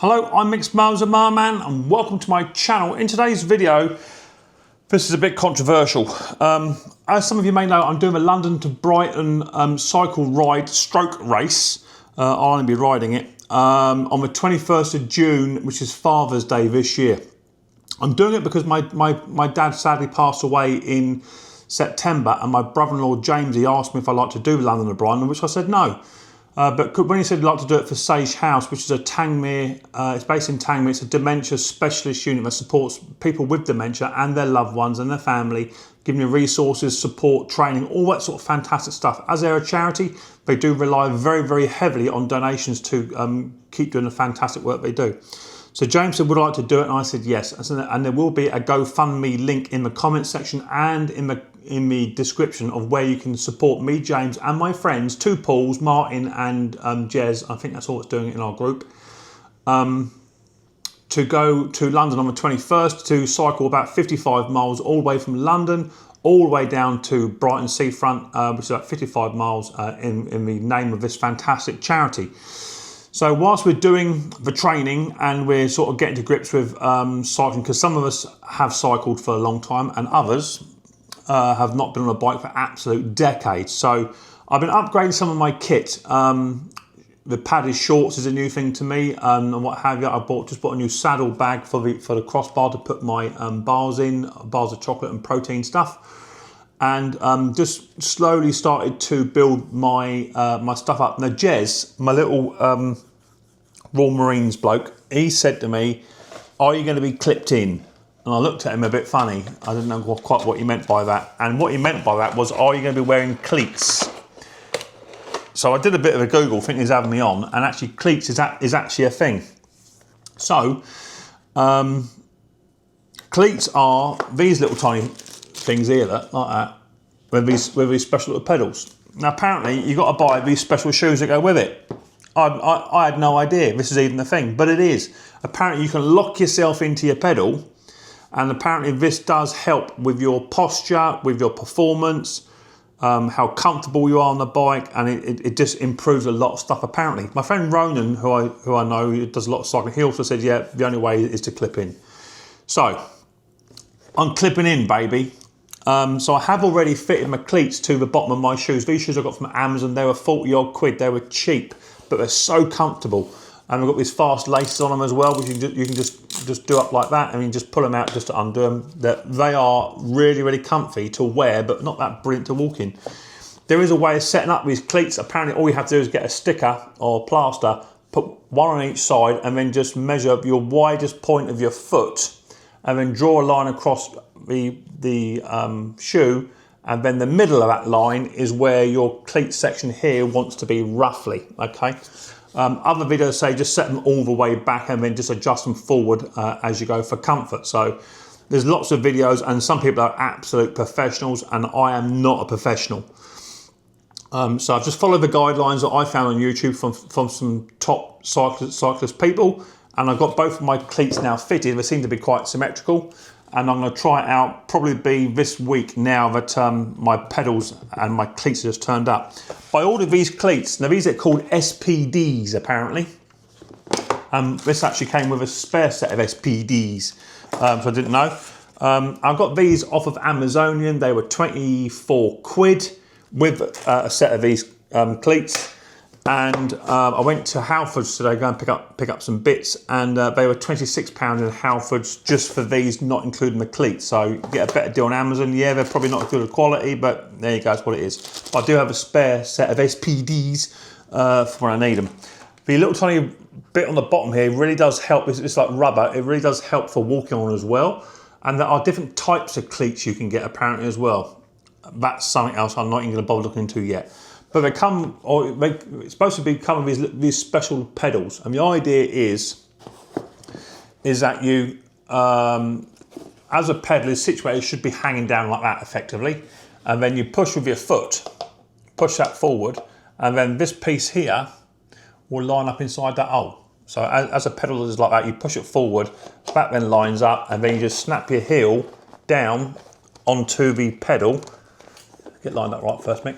Hello, I'm Micks Mowers, Marman, and welcome to my channel. In today's video, this is a bit controversial. As some of you may know, I'm doing a London to Brighton cycle ride stroke race. I'll only be riding it on the 21st of June, which is Father's Day this year. I'm doing it because my dad sadly passed away in September, and my brother-in-law James, he asked me if I'd like to do London to Brighton, which I said no. But when he said he'd like to do it for Sage House, which is a Tangmere, it's based in Tangmere, it's a dementia specialist unit that supports people with dementia and their loved ones and their family, giving you resources, support, training, all that sort of fantastic stuff. As they're a charity, they do rely very, very heavily on donations to keep doing the fantastic work they do. So James said, would I like to do it? And I said yes. And there will be a GoFundMe link in the comment section and in the description of where you can support me, James, and my friends, two Pauls, Martin and Jez. I think that's all it's doing in our group. To go to London on the 21st to cycle about 55 miles all the way from London all the way down to Brighton seafront, which is about 55 miles in the name of this fantastic charity. So whilst we're doing the training and we're sort of getting to grips with cycling, because some of us have cycled for a long time and others have not been on a bike for absolute decades. So I've been upgrading some of my kit. The padded shorts is a new thing to me, and what have you. I just bought a new saddle bag for the crossbar to put my bars in, bars of chocolate and protein stuff. And just slowly started to build my my stuff up. Now Jez, my little Royal Marines bloke, he said to me, are you going to be clipped in? And I looked at him a bit funny. I didn't know quite what he meant by that. And what he meant by that was, are you going to be wearing cleats? So I did a bit of a Google thinking he's having me on, and actually cleats is actually a thing. So cleats are these little tiny things here, like that, with these special little pedals. Now apparently you've got to buy these special shoes that go with it. I had no idea this is even a thing, but it is. Apparently you can lock yourself into your pedal, and apparently this does help with your posture, with your performance, how comfortable you are on the bike, and it just improves a lot of stuff apparently. My friend Ronan, who I know, who does a lot of cycling, he also said, yeah, the only way is to clip in. So I'm clipping in, baby. So I have already fitted my cleats to the bottom of my shoes. These shoes I got from Amazon. They were 40 odd quid. They were cheap, but they're so comfortable. And I've got these fast laces on them as well, which you can just do up like that. I mean, just pull them out just to undo them. They are really, really comfy to wear, but not that brilliant to walk in. There is a way of setting up these cleats. Apparently all you have to do is get a sticker or plaster, put one on each side, and then just measure your widest point of your foot, and then draw a line across the shoe, and then the middle of that line is where your cleat section here wants to be roughly, okay? Other videos say just set them all the way back and then just adjust them forward as you go for comfort. So there's lots of videos, and some people are absolute professionals, and I am not a professional. So I've just followed the guidelines that I found on YouTube from some top cyclist people, and I've got both of my cleats now fitted. They seem to be quite symmetrical, and I'm going to try it out, probably be this week now that my pedals and my cleats have just turned up. I ordered these cleats. Now these are called SPD-S apparently. This actually came with a spare set of SPDs, so I didn't know. I got these off of Amazonian. They were 24 quid with a set of these cleats. And I went to Halfords today, go and pick up some bits, and they were £26 in Halfords just for these, not including the cleats. So you get a better deal on Amazon. Yeah, they're probably not as good a quality, but there you go, that's what it is. I do have a spare set of SPDs for when I need them. The little tiny bit on the bottom here really does help. It's like rubber. It really does help for walking on as well. And there are different types of cleats you can get apparently as well. That's something else I'm not even going to bother looking into yet. But it's supposed to come with these special pedals, and the idea is that you, as a pedal is situated, it should be hanging down like that effectively, and then you push with your foot, push that forward, and then this piece here will line up inside that hole. So as a pedal is like that, you push it forward, that then lines up, and then you just snap your heel down onto the pedal. Get lined up right first, Mick.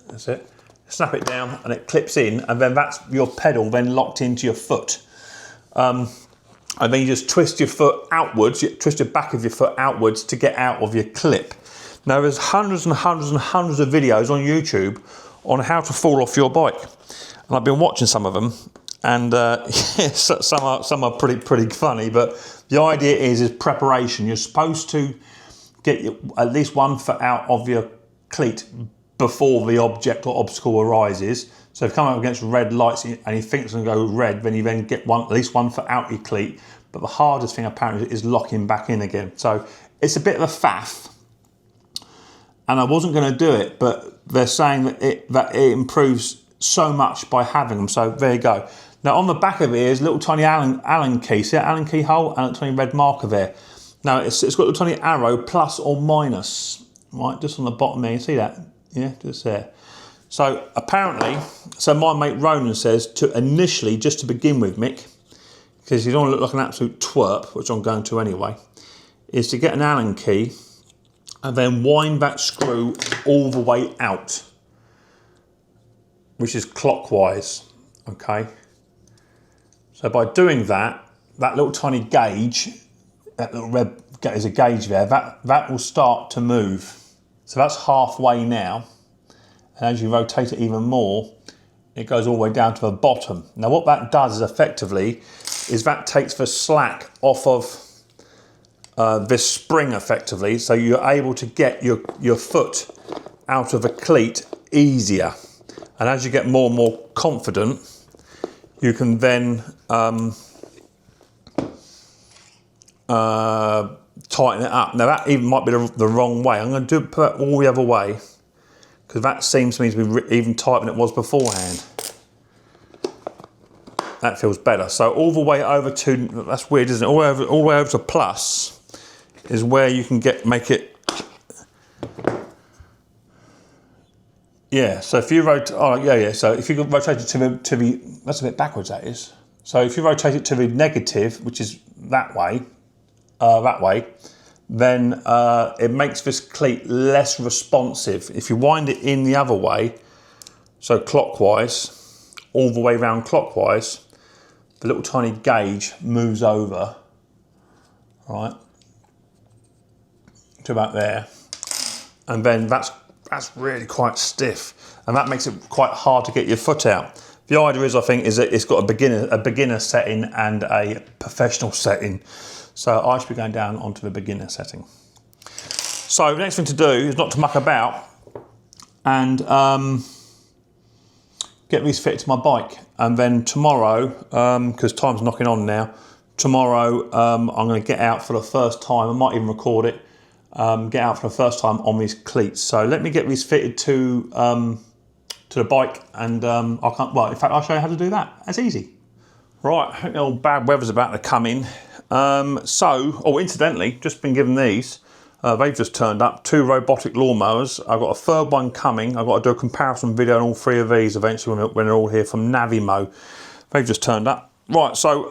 That's it. Snap it down and it clips in, and then that's your pedal then locked into your foot. And then you just twist your foot outwards, you twist the back of your foot outwards to get out of your clip. Now there's hundreds and hundreds and hundreds of videos on YouTube on how to fall off your bike. And I've been watching some of them, and some are pretty funny, but the idea is preparation. You're supposed to get at least 1 foot out of your cleat before the object or obstacle arises. So if you come up against red lights and you think it's going to go red, then you then get at least 1 foot out your cleat. But the hardest thing apparently is locking back in again. So it's a bit of a faff, and I wasn't going to do it, but they're saying that it improves so much by having them. So there you go. Now on the back of it is a little tiny Allen key. See that Allen key hole and a tiny red marker there. Now it's got a little tiny arrow, plus or minus, right, just on the bottom there. You see that? Yeah, just there. So apparently, so my mate Ronan says to initially, just to begin with, Mick, because you don't want to look like an absolute twerp, which I'm going to anyway, is to get an Allen key and then wind that screw all the way out, which is clockwise, okay? So by doing that, that little tiny gauge, that little red, there's a gauge there, that will start to move. So that's halfway now. And as you rotate it even more, it goes all the way down to the bottom. Now what that does is effectively, is that takes the slack off of this spring effectively, so you're able to get your foot out of a cleat easier. And as you get more and more confident, you can then tighten it up. Now that even might be the wrong way. I'm going to put it all the other way, because that seems to me to be even tighter than it was beforehand. That feels better. So all the way over to, that's weird, isn't it? All the way over to plus is where you can make it. Yeah. So if you rotate, oh yeah. So if you rotate it to the, that's a bit backwards. That is. So if you rotate it to the negative, which is that way, then it makes this cleat less responsive. If you wind it in the other way, so clockwise, all the way around clockwise, the little tiny gauge moves over, right, to about there, and then that's really quite stiff, and that makes it quite hard to get your foot out. The idea is, I think, is that it's got a beginner setting and a professional setting. So I should be going down onto the beginner setting. So the next thing to do is not to muck about and get these fitted to my bike. And then tomorrow, because time's knocking on now, tomorrow I'm going to get out for the first time. I might even record it. Get out for the first time on these cleats. So let me get these fitted to the bike, and well, in fact, I'll show you how to do that. That's easy. Right, I think the old bad weather's about to come in. Incidentally, just been given these. They've just turned up, 2 robotic lawnmowers. I've got a third one coming. I've got to do a comparison video on all 3 of these eventually when they're all here from Navimo. They've just turned up. Right, so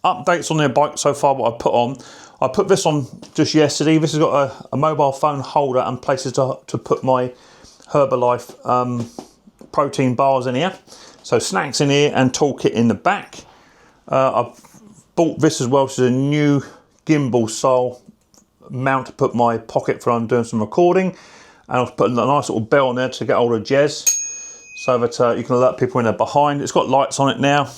updates on their bike so far, what I put on. I put this on just yesterday. This has got a mobile phone holder and places to put my Herbalife protein bars in here. So snacks in here and toolkit in the back. I've bought this as well, which is a new gimbal style mount to put my pocket for when I'm doing some recording. And I've put a nice little bell on there to get hold of Jez, so that you can alert people when they're behind. It's got lights on it now.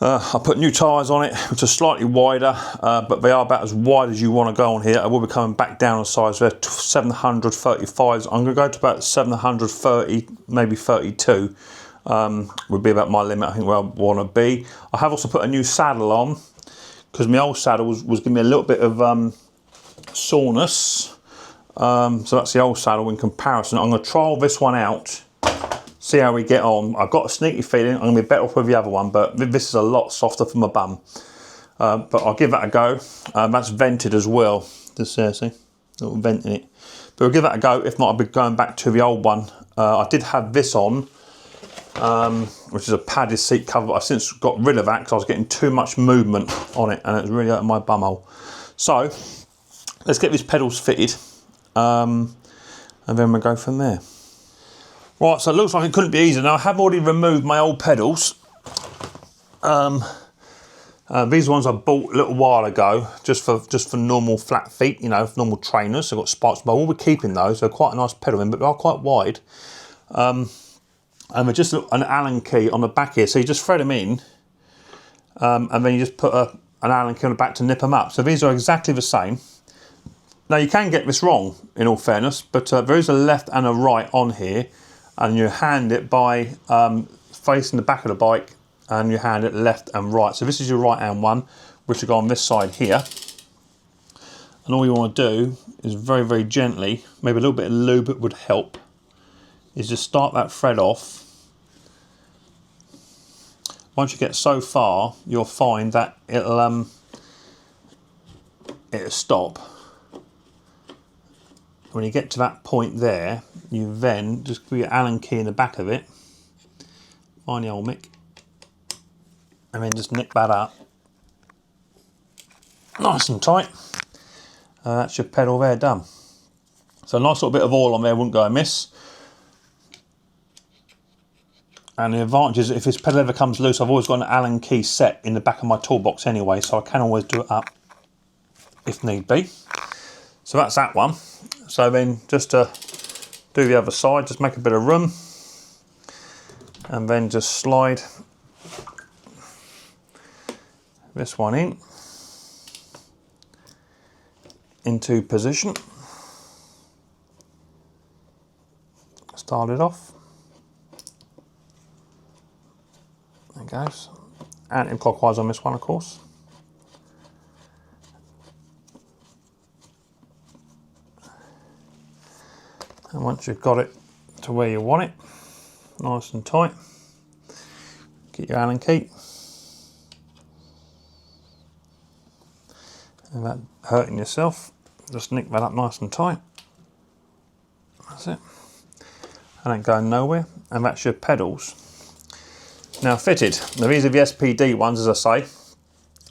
I put new tyres on it, which are slightly wider, but they are about as wide as you want to go on here. I will be coming back down a size. They're 735s. I'm going to go to about 730, maybe 32. Would be about my limit, I think, where I want to be. I have also put a new saddle on, because my old saddle was giving me a little bit of soreness. So that's the old saddle in comparison. I'm going to trial this one out, see how we get on. I've got a sneaky feeling I'm going to be better off with the other one, but this is a lot softer for my bum. But I'll give that a go. That's vented as well. Just there, see? A little vent in it. But we'll give that a go. If not, I'll be going back to the old one. I did have this on, which is a padded seat cover, but I've since got rid of that because I was getting too much movement on it and it was really hurting my bumhole. So let's get these pedals fitted, and then we'll go from there. Right, so it looks like it couldn't be easier. Now I have already removed my old pedals, These ones I bought a little while ago, just for normal flat feet, you know, for normal trainers. So I've got spikes, but I will be keeping those. They're quite a nice pedal in, but they are quite wide. And they're just an Allen key on the back here. So you just thread them in, and then you just put an Allen key on the back to nip them up. So these are exactly the same. Now you can get this wrong, in all fairness, but there is a left and a right on here, and you hand it by facing the back of the bike, and you hand it left and right. So this is your right hand one, which will go on this side here. And all you want to do is very, very gently, maybe a little bit of lube would help, is just start that thread off. Once you get so far, you'll find that it'll stop. When you get to that point there, you then just put your Allen key in the back of it, find the old Mick, and then just nip that up nice and tight. That's your pedal there done. So a nice little bit of oil on there wouldn't go amiss. And the advantage is if this pedal ever comes loose, I've always got an Allen key set in the back of my toolbox anyway, so I can always do it up if need be. So that's that one. So then just to do the other side, just make a bit of room and then just slide this one into position. Start it off. There it goes. Anti-clockwise on this one, of course. And once you've got it to where you want it, nice and tight, get your Allen key. And that hurting yourself, just nick that up nice and tight. That's it. And ain't going nowhere. And that's your pedals. Now fitted. Now these are the SPD ones, as I say.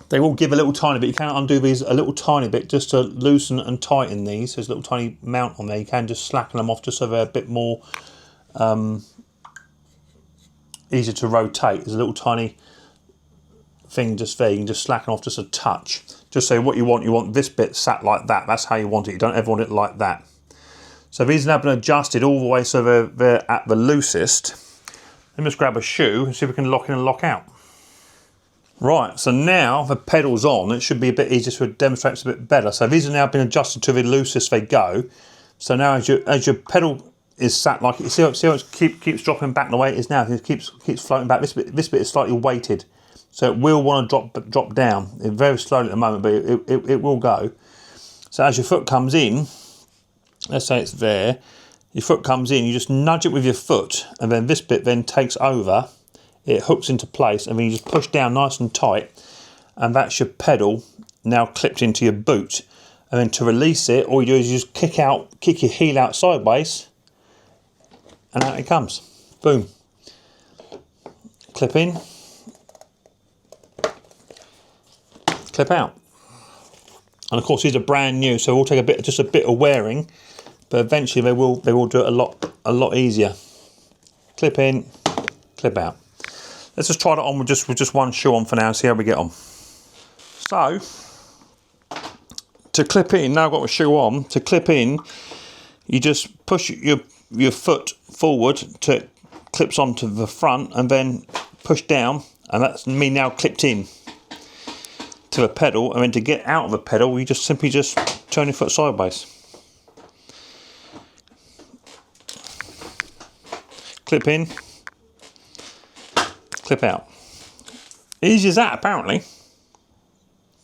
They will give a little tiny bit. You can undo these a little tiny bit just to loosen and tighten these. There's a little tiny mount on there. You can just slacken them off just so they're a bit more easier to rotate. There's a little tiny thing just there. You can just slacken off just a touch. Just say what you want this bit sat like that. That's how you want it. You don't ever want it like that. So these have been adjusted all the way so they're at the loosest. Let me just grab a shoe and see if we can lock in and lock out. Right, so now the pedal's on, it should be a bit easier to demonstrate it's a bit better. So these have now been adjusted to the loosest they go. So now as your pedal is sat like, you see how it keeps dropping back the way it is now, it keeps floating back. This bit is slightly weighted. So it will want to drop down. It's very slowly at the moment, but it will go. So as your foot comes in, let's say it's there, your foot comes in, you just nudge it with your foot, and then this bit then takes over. It hooks into place, and then you just push down nice and tight, and that's your pedal now clipped into your boot. And then to release it, all you do is you just kick your heel out sideways, and out it comes. Boom. Clip in, clip out. And of course these are brand new, so it will take just a bit of wearing, but eventually they will do it a lot easier. Clip in, clip out. Let's just try that on with just one shoe on for now and see how we get on. So, to clip in, now I've got my shoe on, to clip in, you just push your foot forward till it clips onto the front, and then push down, and that's me now clipped in to the pedal. And then to get out of the pedal, you just simply turn your foot sideways. Clip in, clip out. Easy as that, apparently.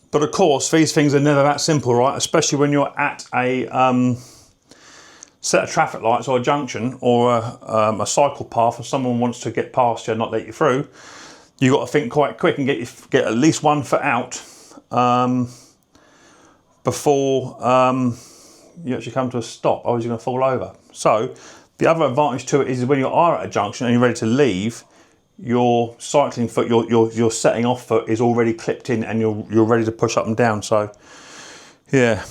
But of course, these things are never that simple, right? Especially when you're at a set of traffic lights or a junction or a cycle path, and someone wants to get past you and not let you through. You've got to think quite quick and get at least 1 foot out before you actually come to a stop. Otherwise, you're going to fall over. So the other advantage to it is when you are at a junction and you're ready to leave, your cycling foot, your setting off foot is already clipped in, and you're ready to push up and down. So yeah,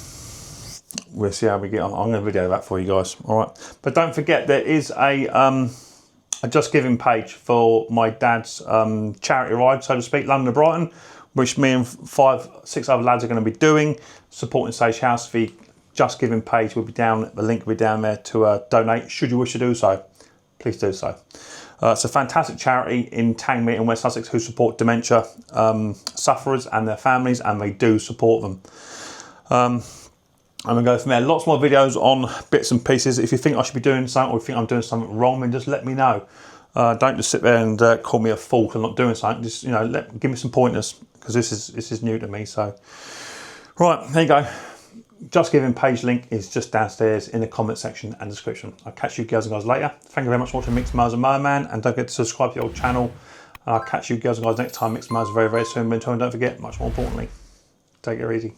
we'll see how we get on. I'm going to video that for you guys. All right, but don't forget there is a a Just Giving page for my dad's charity ride, so to speak, London to Brighton, which me and 5, 6 other lads are going to be doing, supporting Sage House. The Just Giving page will be down, the link will be down there to donate, should you wish to do so. Please do so. It's a fantastic charity in Tangmead in West Sussex who support dementia sufferers and their families, and they do support them. I'm going to go from there. Lots more videos on bits and pieces. If you think I should be doing something, or if you think I'm doing something wrong, then just let me know. Don't just sit there and call me a fool for not doing something. Just, you know, give me some pointers, because this is new to me. So, right, there you go. Just Giving page link is just downstairs in the comment section and description. I'll catch you girls and guys later. Thank you very much for watching Micks Mowers and Merman, and don't forget to subscribe to the old channel. I'll catch you girls and guys next time. Micks Mowers very, very soon. But until then, don't forget, much more importantly, take it easy.